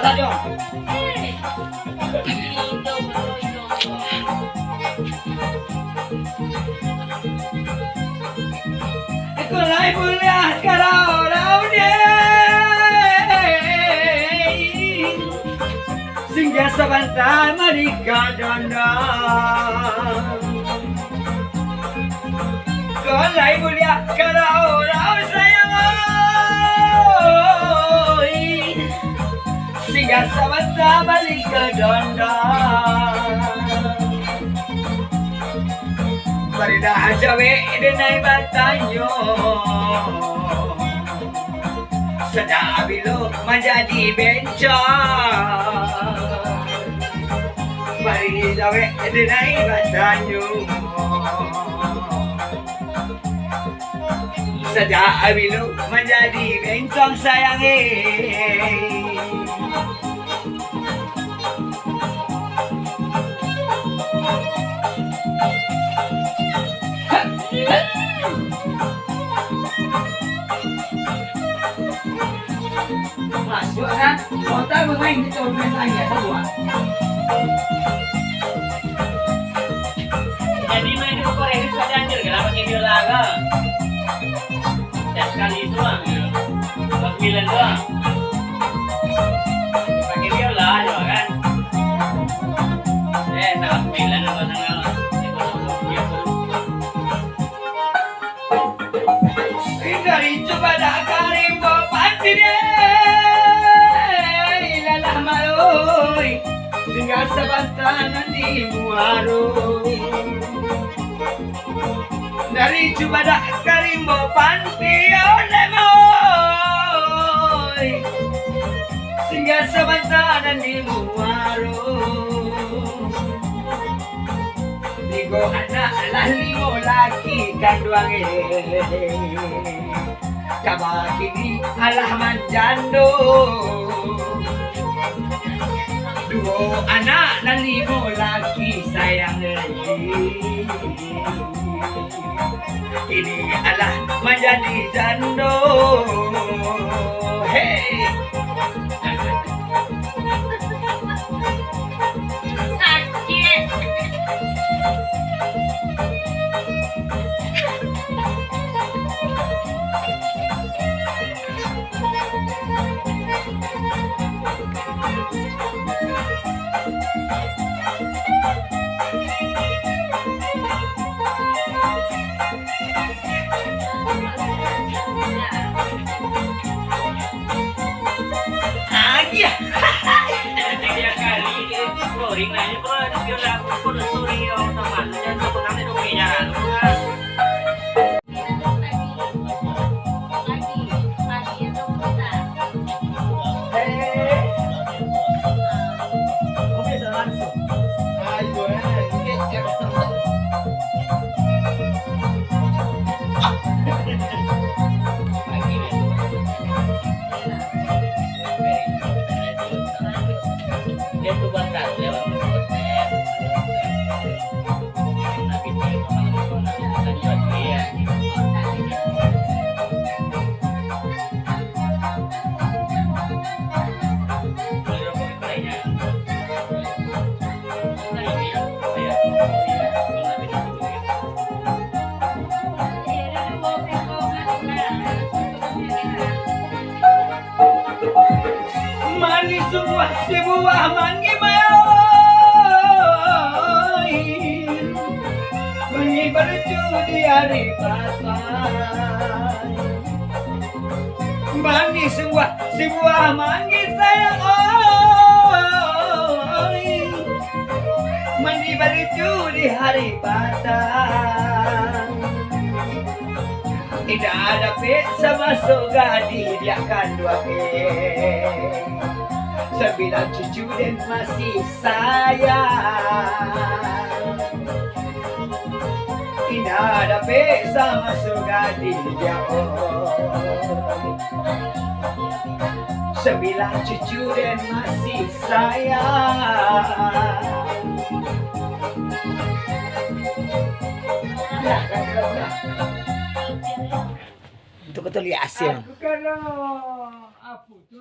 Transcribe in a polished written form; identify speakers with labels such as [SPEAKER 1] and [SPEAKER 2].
[SPEAKER 1] saja. Kulay bulian karaw sehingga sebentar mereka dandang. Kulay bulian karaw sayang sehingga sebentar mereka dandang. Pada jawe denai batanyo sedang bilo menjadi bencong. Pada jawe denai batanyo sedang bilo menjadi bencong sayangi. Masuk kan? Kota bermain di tournament lagi ya semua. Jadi main di Korea ini sudah hancur kan? Pakai biola kan? Setiap kali itu doang, Macmillan doang. Pakai biola juga kan? Tak Macmillan apa tanggal? Dari coba dah karim panti lalah maloi sehingga sebentar nanti muaro. Dari coba dah karim panti lemoi sehingga sebentar nanti muaro. Digo anak lah limo laki kanduange kabakini alah manjando. Duo anak dan limo laki sayang ini alah menjadi jando. Hey story nanya kok ada biola aku pun story teman dan teman itu punya manis sebuah manggi mayoy manggi bercu di hari pasai. Manis sebuah manggi sayang manggi bercu di hari pasai. Tidak ada pesa masuk gadi dia akan dua sembilan cucu dan masih sayang. Tidak ada pesa masuk gadi dia sembilan cucu dan masih sayang. Itu betul ya asin. Aku kalau apa tuh?